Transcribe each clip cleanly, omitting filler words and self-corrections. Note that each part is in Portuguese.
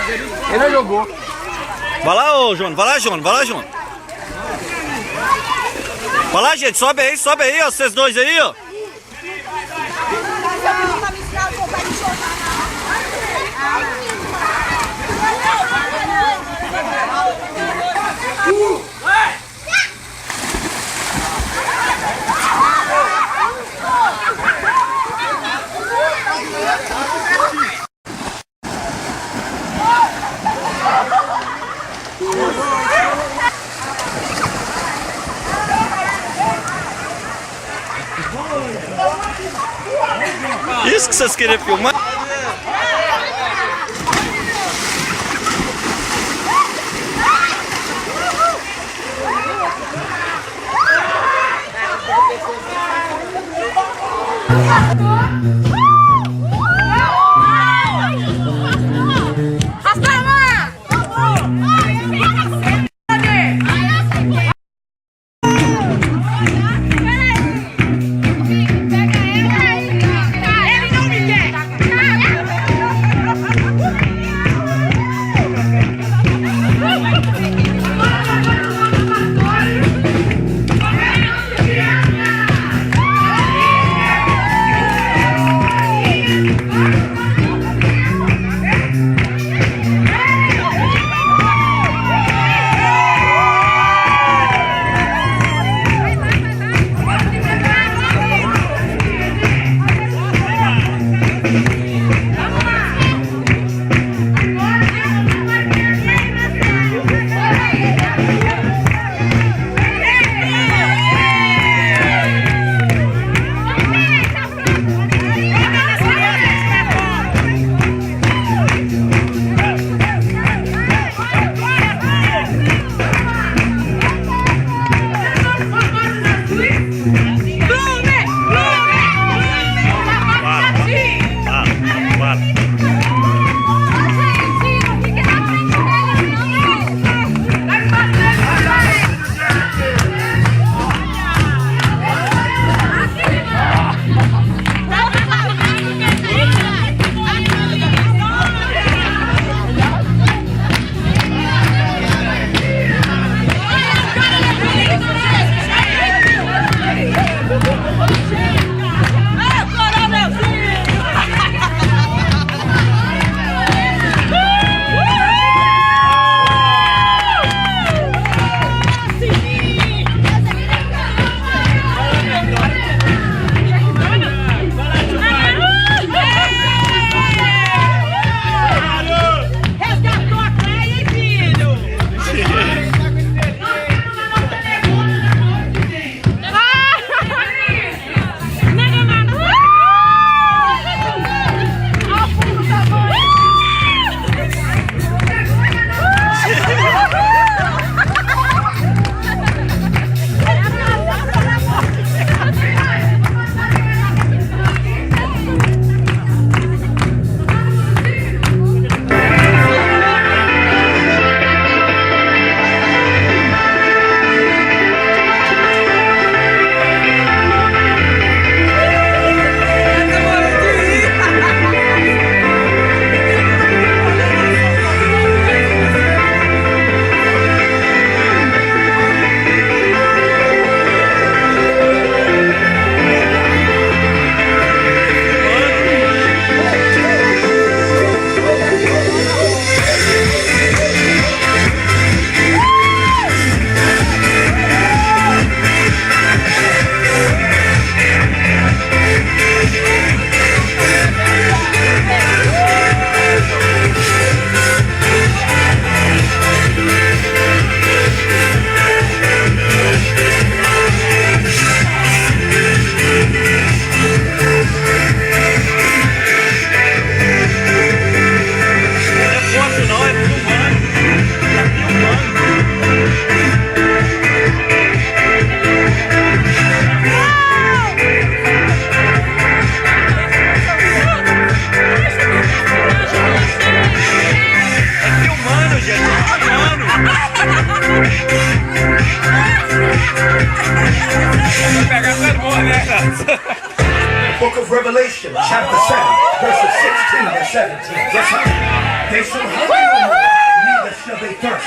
Ele não jogou. Vai lá, ô João, vai lá, João, vai lá, João. Vai lá, gente, sobe aí, ó, vocês dois aí, ó. Isso que vocês queriam filmar? Book of Revelation, chapter 7, verses 16 and 17. Yes, sir. They shall have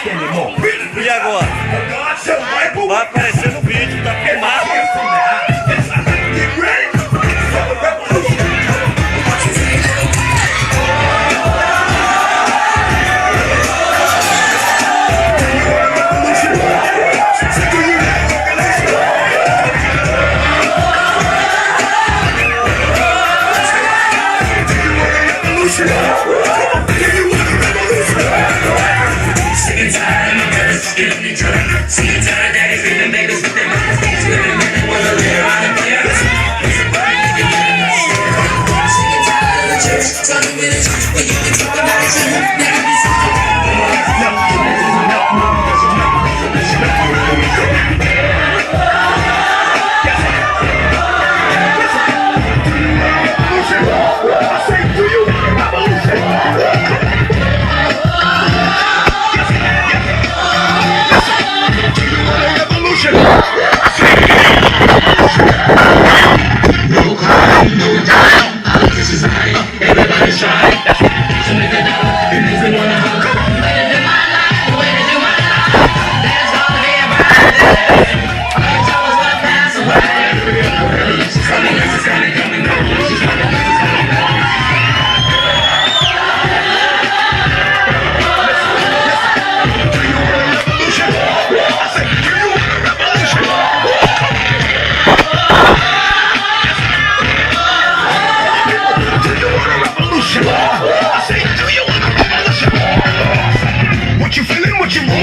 E agora? Vai aparecer no vídeo, tá filmado.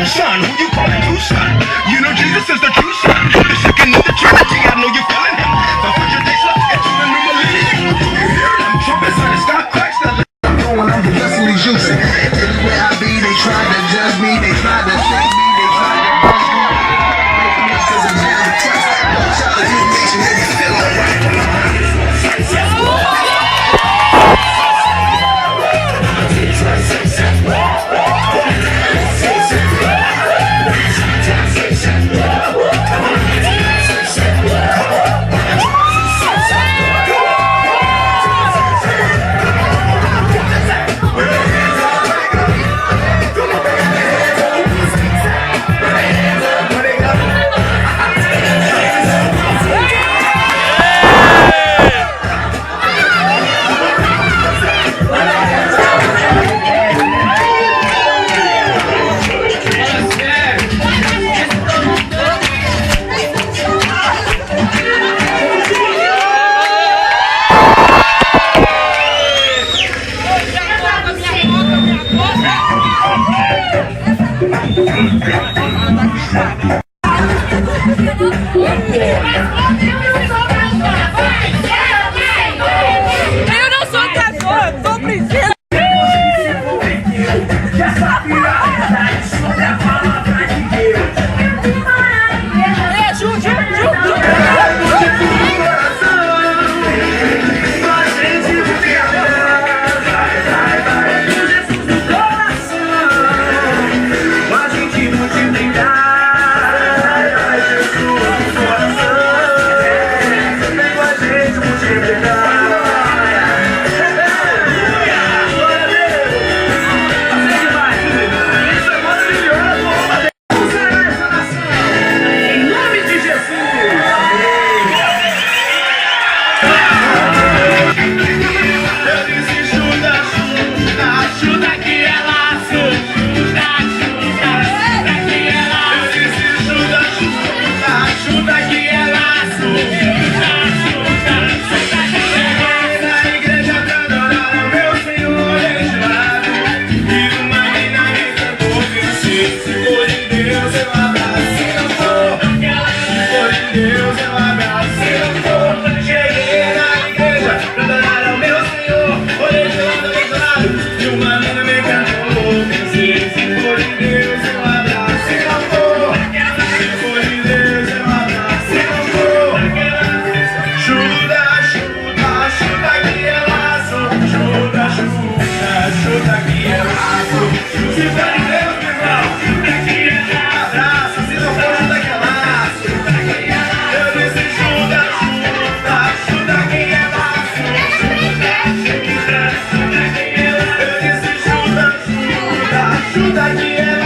Son, who you calling you son? You know Jesus is the true son, the second of the Trinity. I know you feeling him. But for your days, let's get to the new millennium. You hear them trumpets on the sky cracks. I'm going, I'm progressively juicing. Everywhere I be, they try to judge me, they try to shake me, they try to bust me. Cause I'm down to trust. Watch out, you makes you make me feel alright. Eu não sou cantor, sou princesa. Ajuda que é